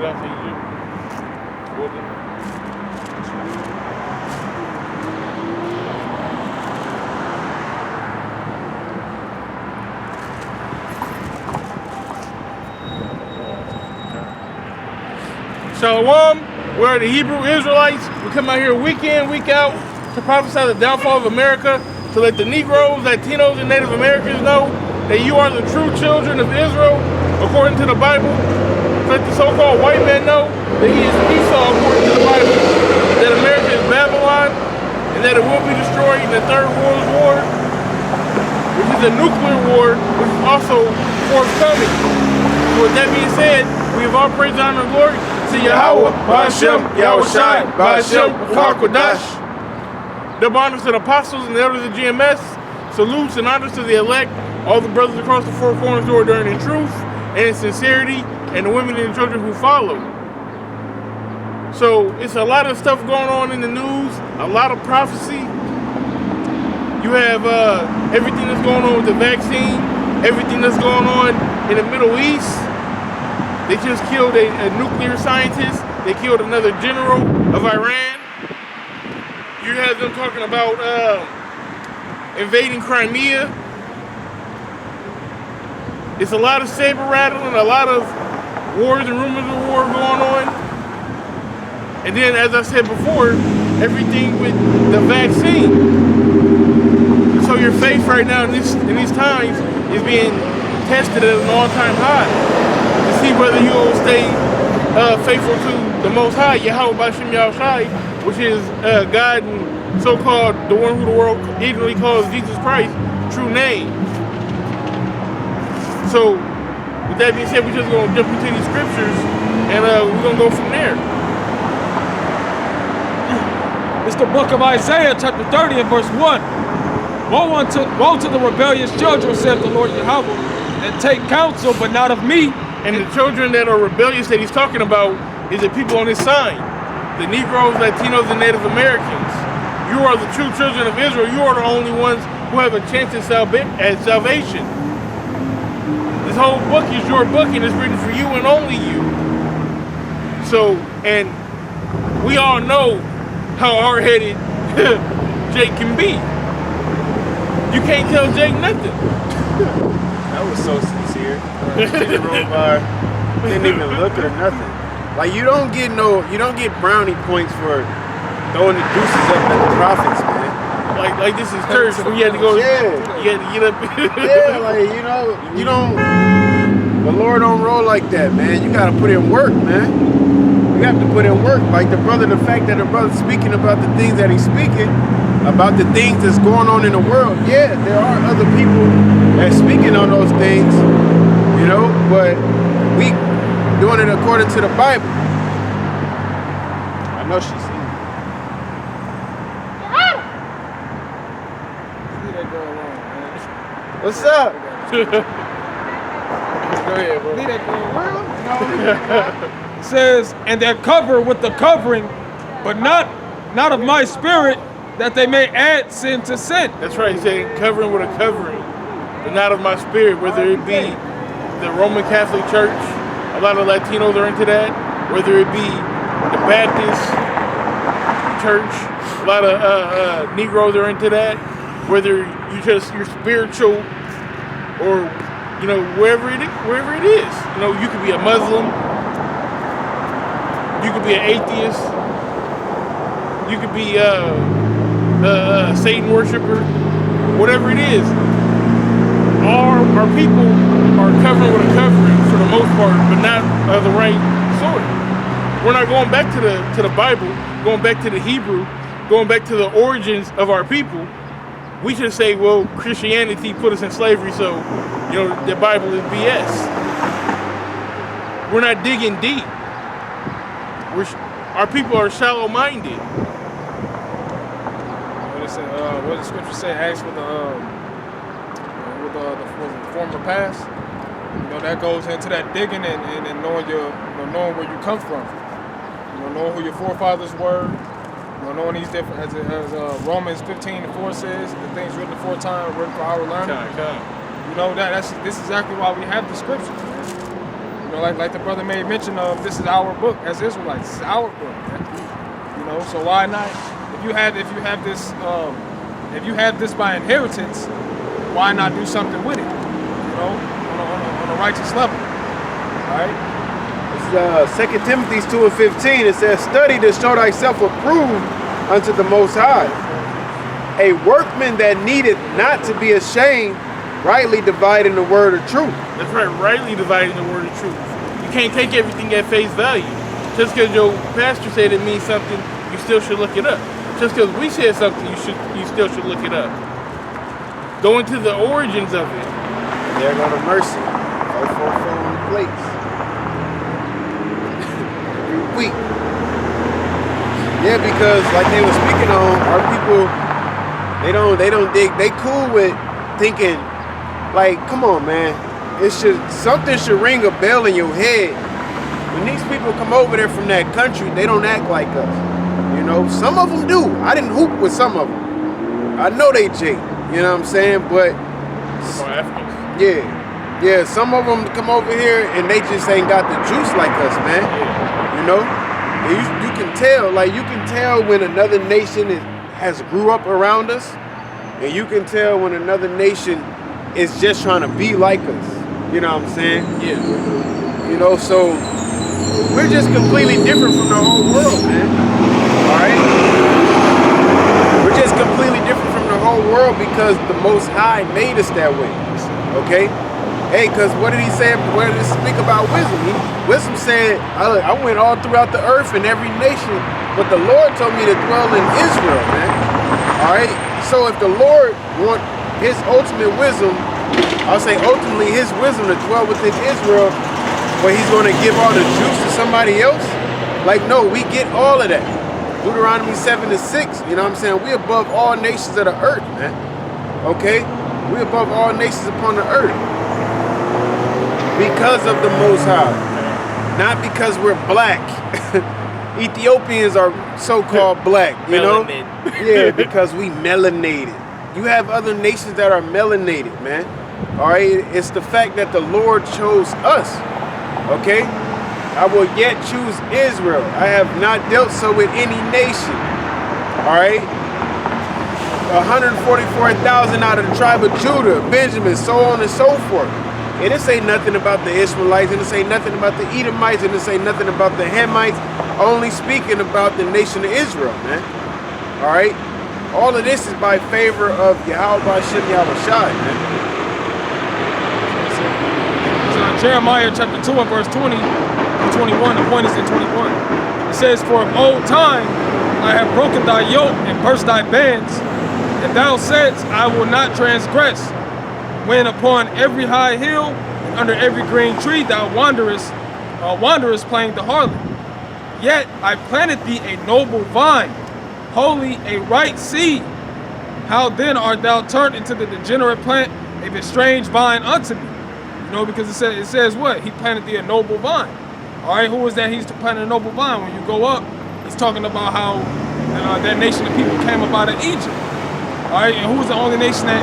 out to Egypt. Shalom, we're the Hebrew Israelites. We come out here week in, week out to prophesy the downfall of America, to let the Negroes, Latinos, and Native Americans know that you are the true children of Israel, according to the Bible. To let the so-called white man know that he is Esau, according to the Bible, that America is Babylon, and that it will be destroyed in the Third World War, which is a nuclear war, which is also forthcoming. So with that being said, we have all praise, honor, and glory to Yahweh, Ba'ashem, Yahushai, Ba'ashem, B'Quadash. Double honors to the apostles and the elders of GMS. Salutes and honors to the elect, all the brothers across the four corners who are doing in truth and in sincerity, and the women and the children who follow. So it's a lot of stuff going on in the news, a lot of prophecy. You have everything that's going on with the vaccine, everything that's going on in the Middle East. They just killed a nuclear scientist. They killed another general of Iran. You have them talking about invading Crimea. It's a lot of saber rattling, a lot of wars and rumors of war going on. And then, as I said before, everything with the vaccine. So your faith right now in these times is being tested at an all-time high. See whether you will stay faithful to the Most High, Yahweh Ba'ashem Yahushai, which is God and so-called the one who the world ignorantly calls Jesus Christ, true name. So, with that being said, we're just going to jump into these scriptures and we're going to go from there. It's the book of Isaiah, chapter 30 and verse 1. Woe to the rebellious children, saith the Lord Yahweh, that take counsel, but not of me. And the children that are rebellious that he's talking about is the people on his side. The Negroes, Latinos, and Native Americans. You are the true children of Israel. You are the only ones who have a chance at salvation. This whole book is your book and it's written for you and only you. So, and we all know how hard-headed Jake can be. You can't tell Jake nothing. That was so sincere. Didn't even look at or nothing. Like you don't get brownie points for throwing the deuces up at the prophets, man. Like this is church where you had to go. Yeah. You had to get up. Yeah, like you don't. The Lord don't roll like that, man. You gotta put in work, man. You have to put in work. Like the fact that the brother's speaking about the things that he's speaking, about the things that's going on in the world. Yeah, there are other people that's speaking on those things, but we doing it according to the Bible. I know she's seen it. Leave that girl alone, man. What's up? Go ahead, bro. Leave that girl alone. It says, and they're covered with the covering, but not of my spirit, that they may add sin to sin. That's right. He's saying covering with a covering, but not of my spirit. Whether it be the Roman Catholic Church, a lot of Latinos are into that. Whether it be the Baptist Church, a lot of Negroes are into that. Whether you're spiritual, or wherever it is. You could be a Muslim. You could be an atheist. You could be a Satan worshiper. Whatever it is. Our people are covering with a covering for the most part, but not the right sort. We're not going back to the Bible, going back to the Hebrew, going back to the origins of our people. We should say, well, Christianity put us in slavery, so the Bible is BS. We're not digging deep. Our people are shallow-minded. What does the scripture say? Ask for the former past. That goes into that digging and knowing where you come from. Knowing who your forefathers were. Knowing these different, as Romans 15:4 says, the things written aforetime written for our learning. This is exactly why we have the scriptures, man. You know, like the brother made mention of, this is our book as Israelites. This is our book, man. You know, so why not? If you have this by inheritance, why not do something with it? You know, on a righteous level. All right. It's 2 Timothy 2:15. It says, "Study to show thyself approved unto the Most High, a workman that needeth not to be ashamed, rightly dividing the word of truth." That's right, rightly dividing the word of truth. You can't take everything at face value. Just because your pastor said it means something, you still should look it up. Just because we said something, you still should look it up. Go into the origins of it. There go to mercy. 444 on the plates. Every week. Yeah, because like they were speaking on, our people, they don't dig. They cool with thinking, like, come on, man. Something should ring a bell in your head. When these people come over there from that country, they don't act like us. You know, some of them do. I didn't hoop with some of them. I know they jake. You know what I'm saying? But yeah, some of them come over here and they just ain't got the juice like us, man. You know, and you can tell. Like you can tell when another nation has grew up around us, and you can tell when another nation is just trying to be like us. You know what I'm saying? Yeah. You know, so we're just completely different from the whole world, man. All right? We're just completely different from the whole world because the Most High made us that way. Okay? Hey, because what did he say? What did he speak about wisdom? Wisdom said, I went all throughout the earth in every nation, but the Lord told me to dwell in Israel, man. All right? So if the Lord want his ultimate wisdom, I'll say ultimately his wisdom to dwell within Israel, but he's going to give all the juice to somebody else? Like, no, we get all of that. Deuteronomy 7:6, you know what I'm saying? We above all nations of the earth, man. Okay? We above all nations upon the earth. Because of the Most High. Not because we're black. Ethiopians are so-called black, you know? Yeah, because we melanated. You have other nations that are melanated, man. All right? It's the fact that the Lord chose us. Okay? I will yet choose Israel. I have not dealt so with any nation. All right? 144,000 out of the tribe of Judah, Benjamin, so on and so forth. And it say nothing about the Ishmaelites, and it say nothing about the Edomites, and it say nothing about the Hamites, only speaking about the nation of Israel, man. All right? All of this is by favor of Yahweh Hashem Yahushai, man. Jeremiah chapter 2 and verse 20 and 21, the point is in 21. It says, "For of old time I have broken thy yoke and burst thy bands, and thou saidst, I will not transgress. When upon every high hill and under every green tree thou wanderest playing the harlot. Yet I planted thee a noble vine, holy a right seed. How then art thou turned into the degenerate plant of a strange vine unto me?" You know, because it says what? He planted thee a noble vine. All right, who is that he's planting a noble vine? When you go up, he's talking about how that nation of people came up out of Egypt. All right, and who was the only nation that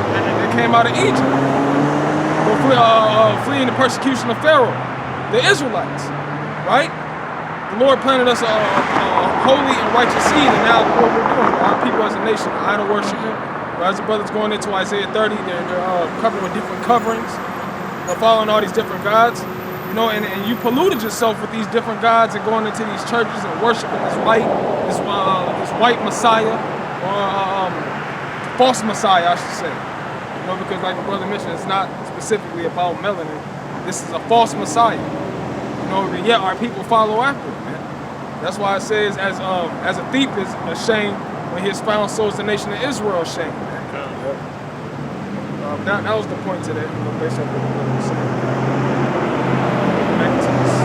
came out of Egypt? Fleeing the persecution of Pharaoh, the Israelites, right? The Lord planted us a holy and righteous seed, and now what we're doing, our people as a nation, idol worshiping. As the brothers going into Isaiah 30, they're covered with different coverings. They're following all these different gods, you know, and you polluted yourself with these different gods and going into these churches and worshiping this white Messiah, or false Messiah, I should say. You know, because like the brother mentioned, it's not specifically about melanin. This is a false Messiah. You know, and yet our people follow after it, man. That's why it says, as a thief is ashamed when he is found, so is the nation of Israel ashamed, man. That was the point today, you know, based on what the brother was saying. Back to this.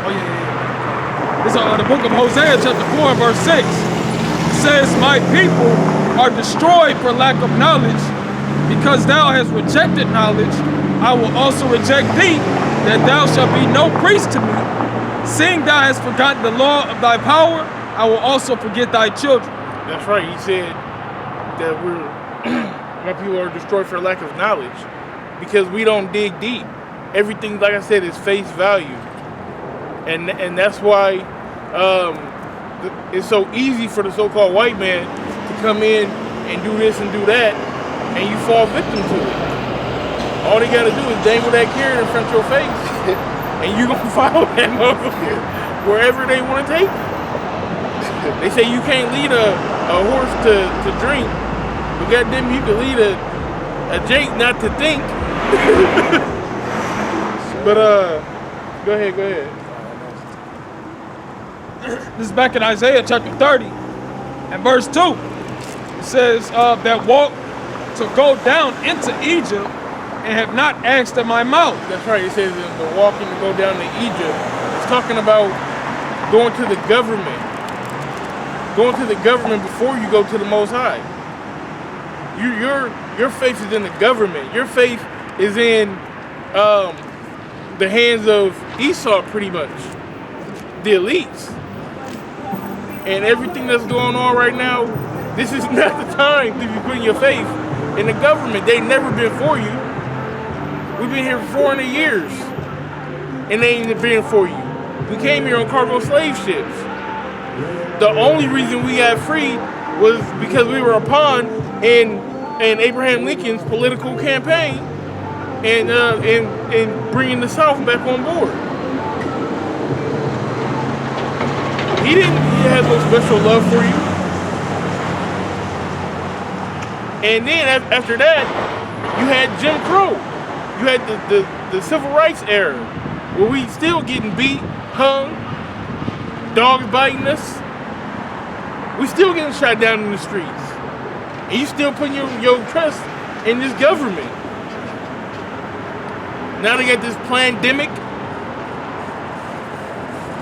Oh yeah. This is the book of Hosea, chapter 4, verse 6. It says, "My people are destroyed for lack of knowledge. Because thou hast rejected knowledge, I will also reject thee, that thou shalt be no priest to me. Seeing thou hast forgotten the law of thy power, I will also forget thy children." That's right. He said that my people are destroyed for lack of knowledge, because we don't dig deep. everything, like I said, is face value, and that's why it's so easy for the so-called white man to come in and do this and do that, and you fall victim to it. All they gotta do is dangle that carrot in front of your face, and you gonna follow that motherfucker wherever they want to take you. They say you can't lead a horse to drink, but goddamn, you can lead a Jake not to think. But go ahead. This is back in Isaiah chapter 30 and verse 2. It says that walk to go down into Egypt and have not asked at my mouth. That's right. It says the walking to go down to Egypt. It's talking about going to the government. Going to the government before you go to the Most High. Your faith is in the government. Your faith is in the hands of Esau, pretty much. The elites. And everything that's going on right now, this is not the time to be putting your faith in the government. They've never been for you. We've been here for 400 years, and they ain't been for you. We came here on cargo slave ships. The only reason we got free was because we were a pawn in Abraham Lincoln's political campaign and bringing the South back on board. He had no special love for you. And then after that, you had Jim Crow. You had the Civil Rights era, where we still getting beat, hung, dogs biting us. We still getting shot down in the streets. And you still putting your trust in this government. Now they got this pandemic,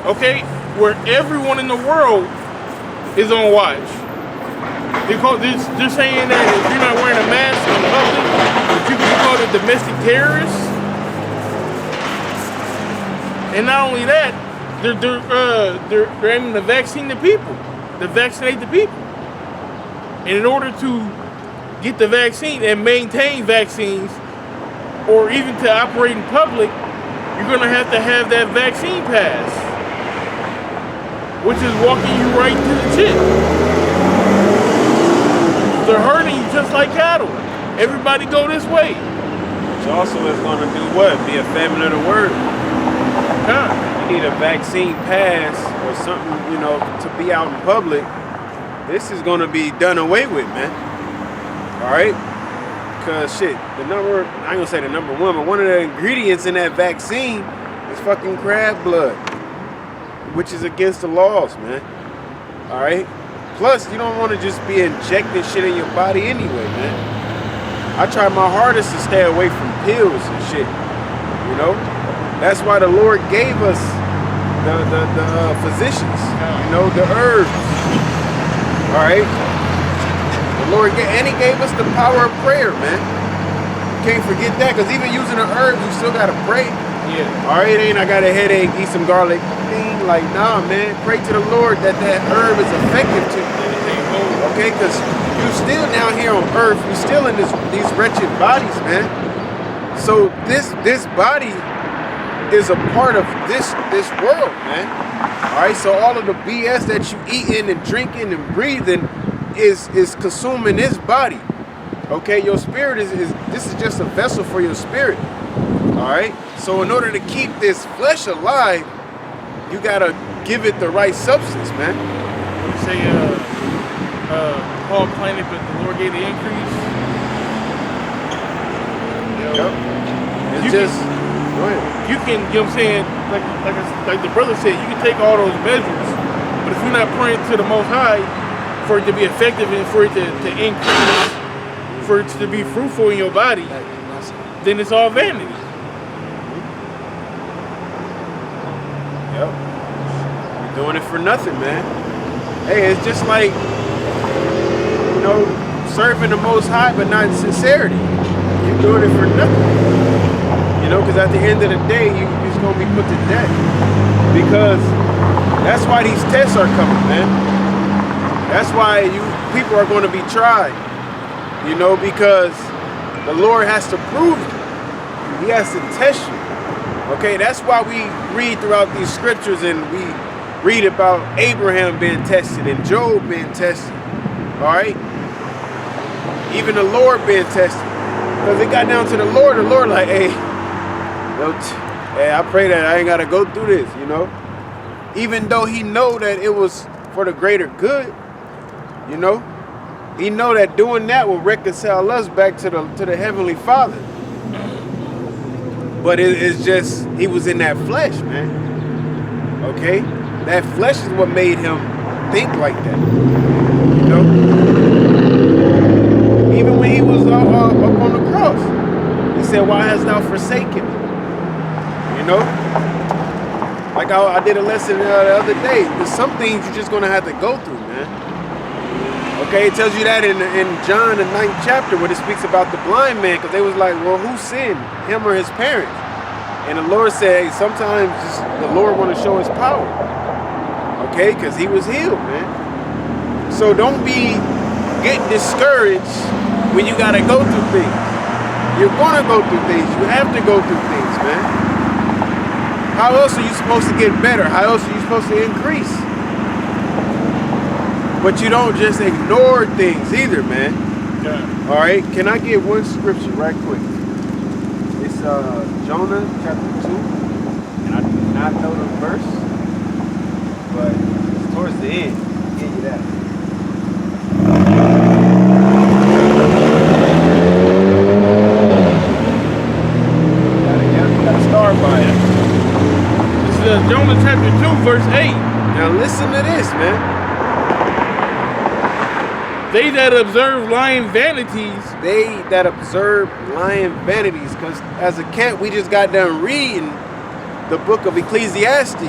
okay, where everyone in the world is on watch. They're saying that if you're not wearing a mask in public, that you can be called a domestic terrorist. And not only that, they're aiming to vaccinate the people. And in order to get the vaccine and maintain vaccines, or even to operate in public, you're gonna have to have that vaccine pass, which is walking you right to the chip. They're herding you just like cattle. Everybody go this way. Which also is going to do what? Be a famine of the word. You need a vaccine pass or something, to be out in public. This is going to be done away with, man. All right? Because shit, I ain't going to say the number one, but one of the ingredients in that vaccine is fucking crab blood, which is against the laws, man. All right? Plus, you don't want to just be injecting shit in your body anyway, man. I try my hardest to stay away from pills and shit, That's why the Lord gave us the physicians, the herbs. All right? The Lord and He gave us the power of prayer, man. You can't forget that, because even using the herbs, you still got to pray. Yeah. All right, I got a headache, eat some garlic. Like, nah, man, pray to the Lord that herb is effective to you. Okay, because you still down here on earth, you still in these wretched bodies, man. So this body is a part of this world, man. All right, so all of the BS that you eating and drinking and breathing is consuming this body. Okay, your spirit this is just a vessel for your spirit. All right, so in order to keep this flesh alive, you gotta give it the right substance, man. You say Paul planted, but the Lord gave the increase. Yep. It's just go ahead. You can, what I'm saying, like the brother said, you can take all those measures, but if you're not praying to the Most High for it to be effective and for it to increase, for it to be fruitful in your body, then it's all vanity. Yep. You're doing it for nothing, man. Hey, it's just like, serving the Most High, but not in sincerity. You're doing it for nothing. Because at the end of the day, you're just going to be put to death. Because that's why these tests are coming, man. That's why people are going to be tried. Because the Lord has to prove you. He has to test you. Okay, that's why we read throughout these scriptures and we read about Abraham being tested and Job being tested. All right? Even the Lord being tested. Because it got down to the Lord like, hey, I pray that I ain't got to go through this, you know? Even though he know that it was for the greater good, you know? He know that doing that will reconcile us back to the Heavenly Father. But it's just, he was in that flesh, man. Okay? That flesh is what made him think like that. You know? Even when he was up on the cross, he said, why hast thou forsaken me? You know? Like I did a lesson the other day. There's some things you're just going to have to go through, man. Okay, it tells you that in John, the 9th chapter, where it speaks about the blind man, because they was like, well, who sinned, him or his parents? And the Lord said, hey, sometimes just the Lord want to show his power. Okay, because he was healed, man. So don't get discouraged when you got to go through things. You're going to go through things. You have to go through things, man. How else are you supposed to get better? How else are you supposed to increase? But you don't just ignore things either, man. Yeah. All right. Can I get one scripture right quick? It's Jonah chapter 2. And I do not know the verse, but it's towards the end. I'll give you that. Gotta start by it. This is Jonah chapter 2, verse 8. Now listen to this, man. They that observe lying vanities. They that observe lying vanities. Because as a camp, we just got done reading the book of Ecclesiastes,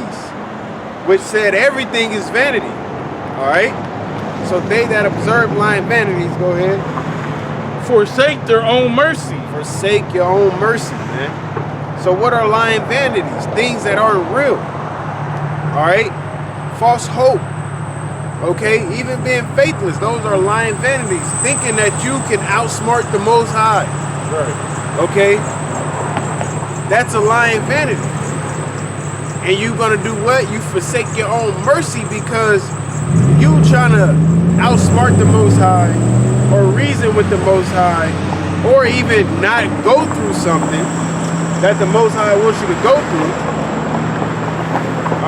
which said everything is vanity. All right? So they that observe lying vanities, go ahead. Forsake their own mercy. Forsake your own mercy, man. So what are lying vanities? Things that aren't real. All right? False hope. Okay, even being faithless, those are lying vanities. Thinking that you can outsmart the Most High. Right. Okay? That's a lying vanity. And you gonna do what? You forsake your own mercy because you trying to outsmart the Most High or reason with the Most High or even not go through something that the Most High wants you to go through.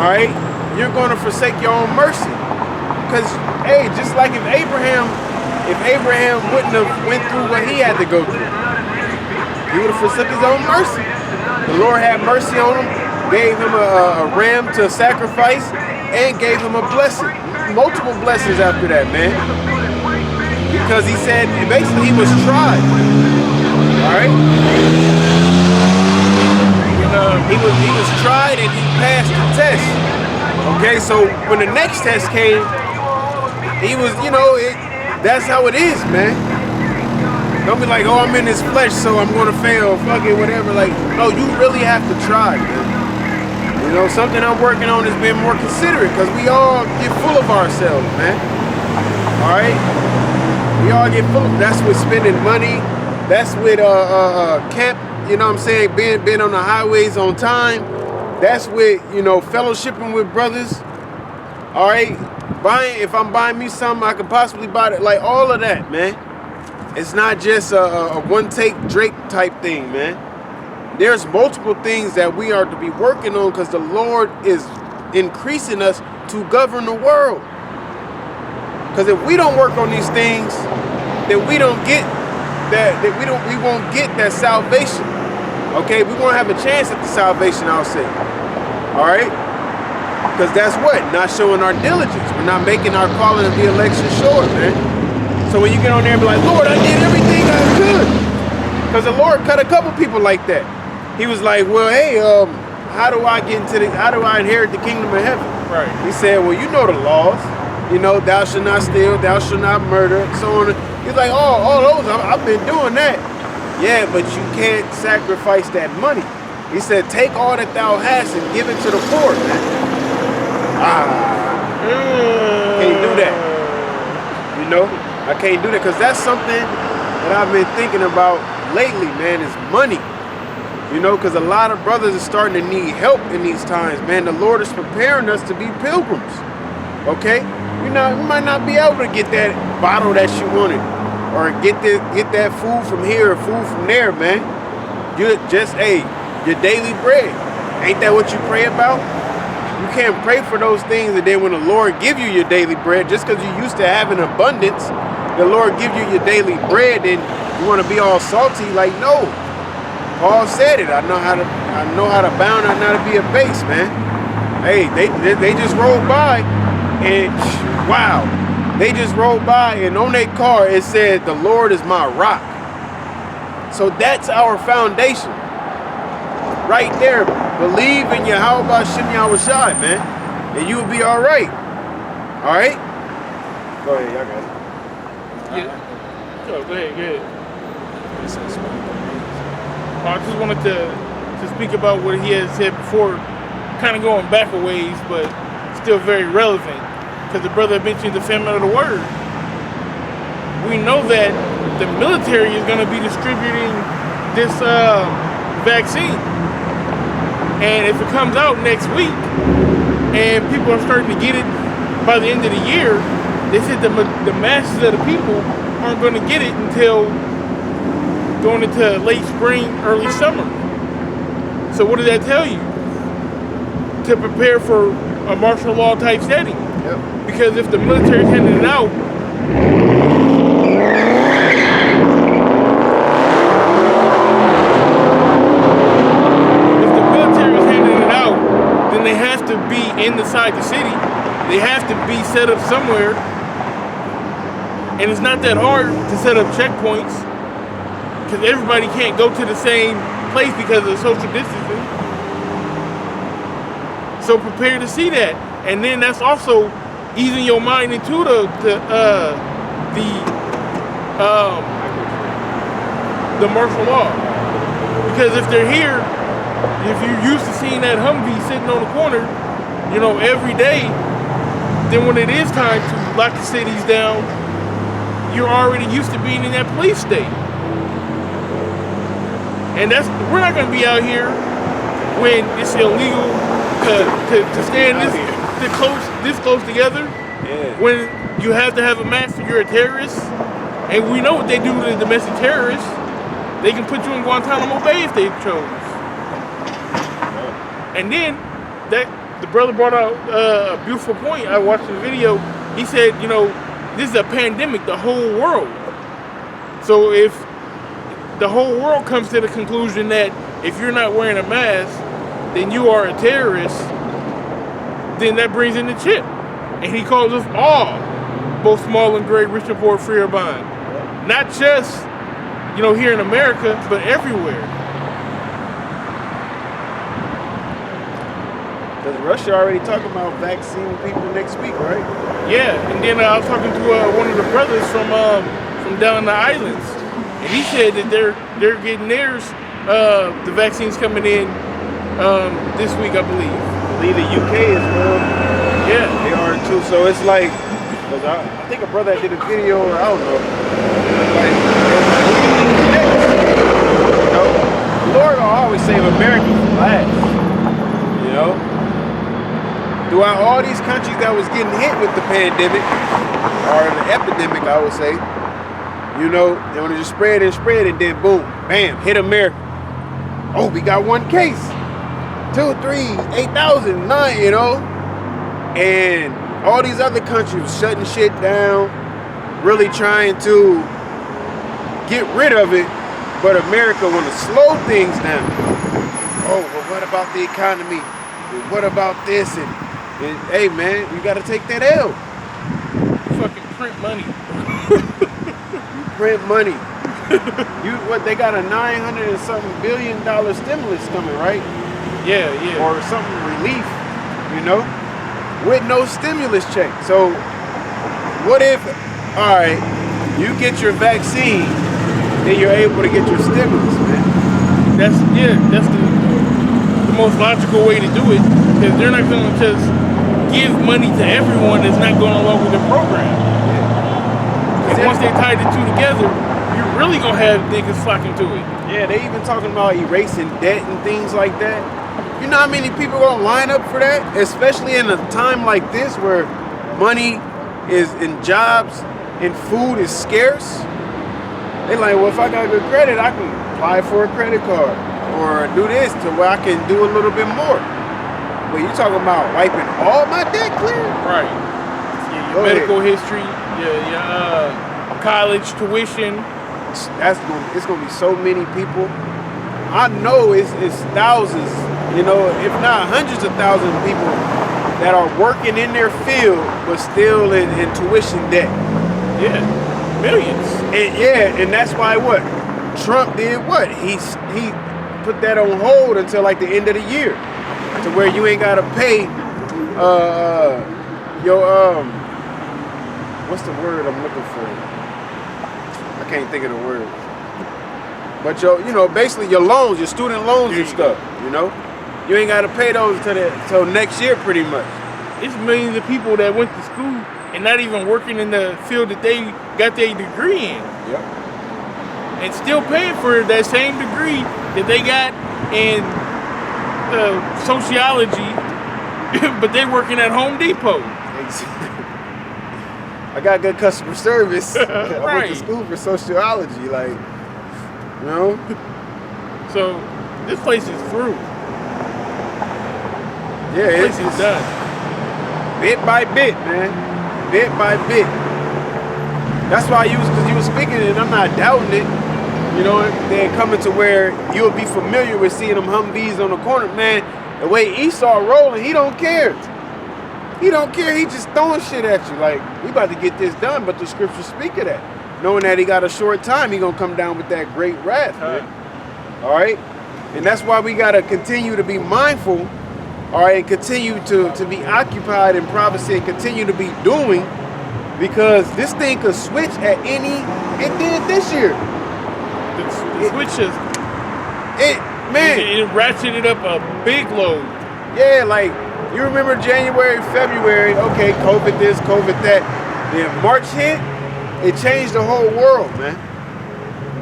All right? You're gonna forsake your own mercy. Because, hey, just like if Abraham wouldn't have went through what he had to go through, he would have forsook his own mercy. The Lord had mercy on him, gave him a ram to sacrifice, and gave him a blessing. Multiple blessings after that, man. Because he said, basically, he was tried. All right? He was tried and he passed the test. Okay, so when the next test came, he was, that's how it is, man. Don't be like, oh, I'm in this flesh, so I'm going to fail, fuck it, whatever. Like, no, you really have to try, man. Something I'm working on is being more considerate because we all get full of ourselves, man. All right? We all get full of, that's with spending money. That's with camp, you know what I'm saying, being on the highways on time. That's with, fellowshipping with brothers. All right? If I'm buying me something, I could possibly buy it. Like, all of that, man. It's not just a one-take Drake type thing, man. There's multiple things that we are to be working on because the Lord is increasing us to govern the world. Because if we don't work on these things, then we don't get that, we won't get that salvation. Okay? We won't have a chance at the salvation, I'll say. All right? Because that's what? Not showing our diligence. We're not making our calling of the election sure, man. So when you get on there and be like, Lord, I did everything I could. Because the Lord cut a couple people like that. He was like, well, hey, how do I inherit the kingdom of heaven? Right. He said, well, you know the laws. Thou shalt not steal, thou shalt not murder, so on. He's like, all those, I've been doing that. Yeah, but you can't sacrifice that money. He said, take all that thou hast and give it to the poor, man. Can't do that. I can't do that because that's something that I've been thinking about lately, man, is money. You know, because a lot of brothers are starting to need help in these times, man. The Lord is preparing us to be pilgrims. Okay? You might not be able to get that bottle that you wanted, or get that food from here or food from there, man. You just, your daily bread. Ain't that what you pray about? You can't pray for those things, and then when the Lord give you your daily bread, just because you used to having abundance, the Lord give you your daily bread, and you want to be all salty. Like, no. Paul said it. I know how to bound, I know how to be a base, man. Hey, they just rolled by, and wow, they just rolled by, and on their car it said, "The Lord is my rock." So that's our foundation, right there. Believe in Yahweh Shem Yahushai, man, and you will be all right. All right. Go ahead, y'all got it. Yeah. Go ahead. I just wanted to speak about what he had said before, kind of going back a ways, but still very relevant, because the brother mentioned the famine of the word. We know that the military is going to be distributing this vaccine, and if it comes out next week and people are starting to get it by the end of the year, they said the masses of the people aren't going to get it until going into late spring, early summer. So what does that tell you? To prepare for a martial law type setting. Yep. Because if the military is handing it out, then they have to be inside the city. They have to be set up somewhere. And it's not that hard to set up checkpoints, because everybody can't go to the same place because of social distancing. So prepare to see that, and then that's also easing your mind into the martial law. Because if they're here, if you're used to seeing that Humvee sitting on the corner, every day, then when it is time to lock the cities down, you're already used to being in that police state. And we're not going to be out here when it's illegal to stand this close together. Yeah. When you have to have a mask if you're a terrorist. And we know what they do to the domestic terrorists. They can put you in Guantanamo Bay if they chose. And then the brother brought out a beautiful point. I watched the video. He said, this is a pandemic, the whole world. So if the whole world comes to the conclusion that if you're not wearing a mask, then you are a terrorist, then that brings in the chip. And he calls us all, both small and great, rich and poor, free or bond. Not just, here in America, but everywhere. Because Russia already talking about vaccinating people next week, right? Yeah, and then I was talking to one of the brothers from down in the islands. And he said that they're getting theirs. The vaccine's coming in this week, I believe. I believe the UK as well. Yeah, they are too. So it's like, cause I think a brother that did a video, or I don't know. Like, the Lord will always save America from last. Throughout all these countries that was getting hit with the pandemic, or the epidemic, I would say. They want to just spread, and then boom, bam, hit America. Oh, we got one case. 2, 3, 8,000, 9, And all these other countries shutting shit down, really trying to get rid of it, but America want to slow things down. Oh, well, what about the economy? What about this? And hey, man, we got to take that L. fucking print money. Print money. They got a $900 and something billion stimulus coming, right? Yeah. Or something relief, with no stimulus check. So what if, all right, you get your vaccine, then you're able to get your stimulus, man? That's the most logical way to do it, because they're not going to just give money to everyone that's not going along with the program. Yeah. And once they tie the two together, you're really going to have niggas flocking to it. Yeah, they even talking about erasing debt and things like that. You know how many people gonna line up for that? Especially in a time like this where money is in jobs and food is scarce. They like, well, if I got good credit, I can apply for a credit card or do this to where I can do a little bit more. But you talking about wiping all my debt clear? Right. Yeah, your medical history, your college tuition. It's gonna be so many people. I know it's thousands, you know, if not hundreds of thousands of people that are working in their field but still in tuition debt. Yeah, millions. And that's why what Trump did. What he put that on hold until like the end of the year, to where you ain't gotta pay your what's the word I'm looking for? I can't think of the word. But basically your loans, your student loans and stuff. You know, you ain't gotta pay those till next year, pretty much. It's millions of people that went to school and not even working in the field that they got their degree in. Yep. And still paying for that same degree that they got in sociology, but they working at Home Depot. I got good customer service. I Right. went to school for sociology, like, you know. So this place is through. Yeah, This place is done. bit by bit, man. Bit by bit. That's why because you was speaking it, and I'm not doubting it. You know, they're coming to where you'll be familiar with seeing them Humvees on the corner, man. The way Esau rolling, he don't care. He don't care. He just throwing shit at you. Like, we about to get this done, but the scriptures speak of that. Knowing that he got a short time, he gonna come down with that great wrath, man. All right? And that's why we gotta continue to be mindful, all right, and continue to be occupied in prophecy and continue to be doing, because this thing could switch at any, it did this year. The switch is, It ratcheted up a big load. Yeah, like, you remember January, February, okay, COVID this, COVID that. Then March hit, it changed the whole world, man.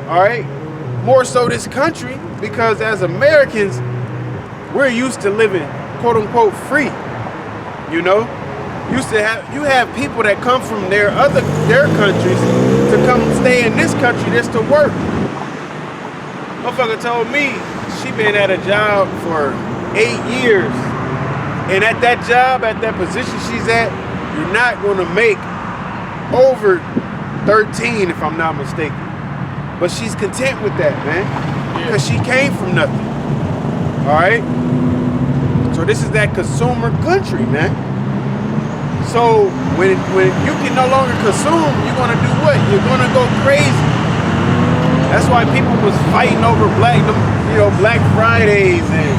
All right? More so this country, because as Americans, we're used to living, quote unquote, free. You know? You have people that come from their countries to come stay in this country just to work. Motherfucker told me she been at a job for 8 years. And at that job, at that position she's at, you're not gonna make over 13 if I'm not mistaken. But she's content with that, man. Because she came from nothing. All right? So this is that consumer country, man. So when you can no longer consume, you're gonna do what? You're gonna go crazy. That's why people was fighting over Black Fridays and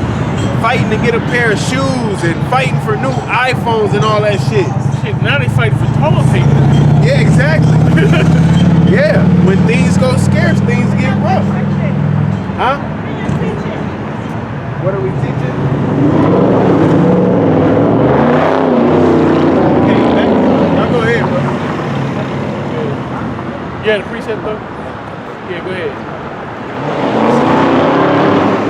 fighting to get a pair of shoes and fighting for new iPhones and all that shit. Shit, now they fighting for toilet paper. Yeah, exactly. Yeah, when things go scarce, things get rough. Huh? What are we teaching? Y'all go ahead, bro. You had a precept though? Yeah, go ahead.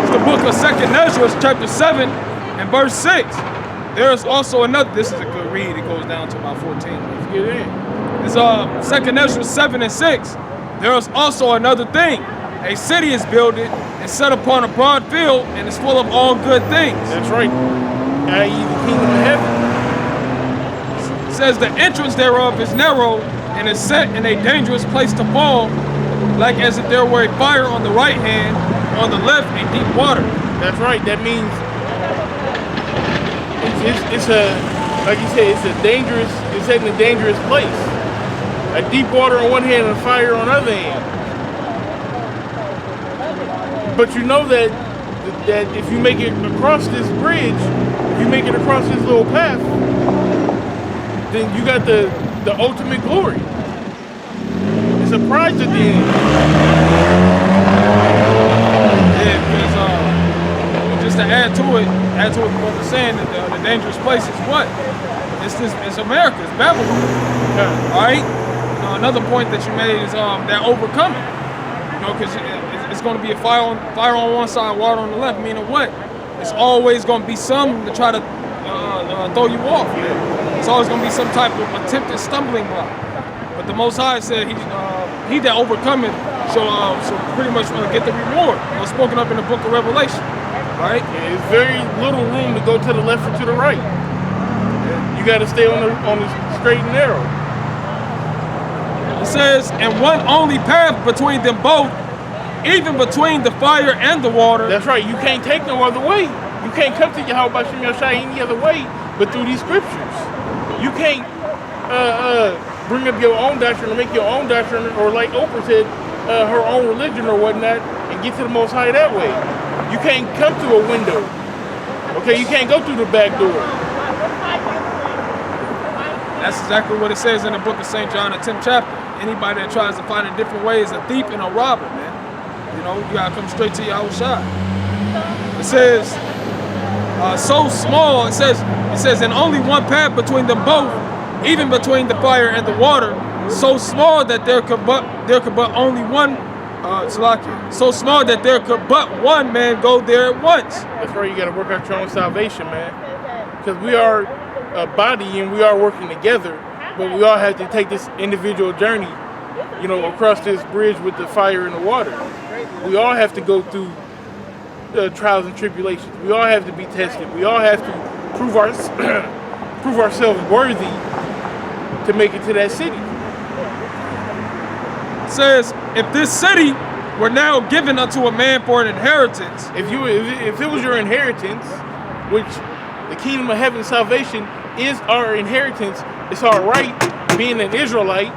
It's the book of 2nd Ezra, chapter 7 and verse 6. There is also another, this is a good read, it goes down to about 14. Let's get in. It's 2nd Ezra 7 and 6. There is also another thing. A city is builded and set upon a broad field and is full of all good things. That's right. I.e. the kingdom of heaven. It says the entrance thereof is narrow and is set in a dangerous place to fall, like as if there were a fire on the right hand, on the left a deep water. That's right. That means it's a, like you said, it's set in a dangerous place. A deep water on one hand and fire on the other hand. But you know that if you make it across this bridge, if you make it across this little path, then you got the ultimate glory. It's a prize at the end. Yeah, because just to add to what the brother's saying, that the dangerous place is what? It's America, it's Babylon. Yeah. All right. Another point that you made is that overcoming. You know, because it's going to be a fire on one side, water on the left. Meaning what? It's always going to be some to try to throw you off. It's always going to be some type of attempted stumbling block. But the Most High said he that overcometh shall pretty much get the reward. Spoken up in the book of Revelation, right? Yeah, there's very little room to go to the left or to the right. You got to stay on the straight and narrow. It says, and one only path between them both, even between the fire and the water. That's right. You can't take no other way. You can't come to Yahweh Shem Yahshai any other way but through these scriptures. You can't bring up your own doctrine or make your own doctrine, or like Oprah said, her own religion or whatnot, and get to the Most High that way. You can't come through a window. Okay, you can't go through the back door. That's exactly what it says in the book of St. John, the 10th chapter. Anybody that tries to find a different way is a thief and a robber, man. You know, you gotta come straight to Yahweh Shai. It says, so small, it says, and only one path between them both, even between the fire and the water, so small that there could but only one, so small that there could but one man go there at once. That's right, you gotta work out your own salvation, man. Because we are a body and we are working together, but we all have to take this individual journey, you know, across this bridge with the fire and the water. We all have to go through trials and tribulations. We all have to be tested. We all have to prove ourselves worthy to make it to that city. It says, if this city were now given unto a man for an inheritance. If it was your inheritance, which the kingdom of heaven salvation is our inheritance, it's our right being an Israelite.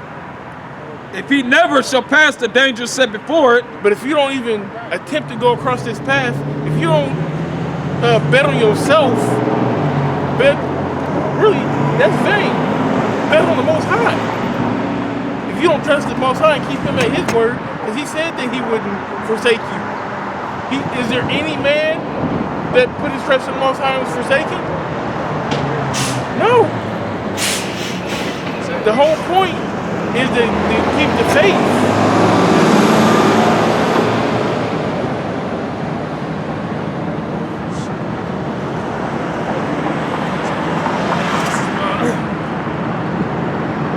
If he never shall pass the danger set before it. But if you don't even attempt to go across this path, if you don't bet on yourself, really, that's vain. Bet on the Most High. If you don't trust the Most High and keep him at his word, because he said that he wouldn't forsake you. Is there any man that put his trust in the Most High and was forsaken? No. The whole point is to keep the faith.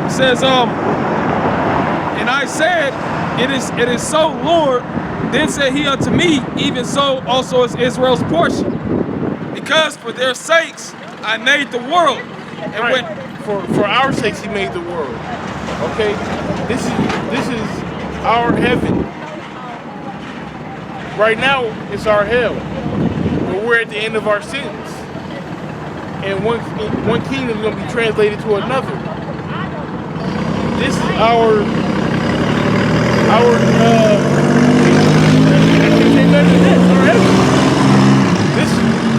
It says, and I said, it is so, Lord. Then said he unto me, even so also is Israel's portion. Because for their sakes I made the world. And right. For our sakes he made the world. Okay? This is our heaven. Right now it's our hell. But we're at the end of our sins. And one kingdom is going to be translated to another. This is our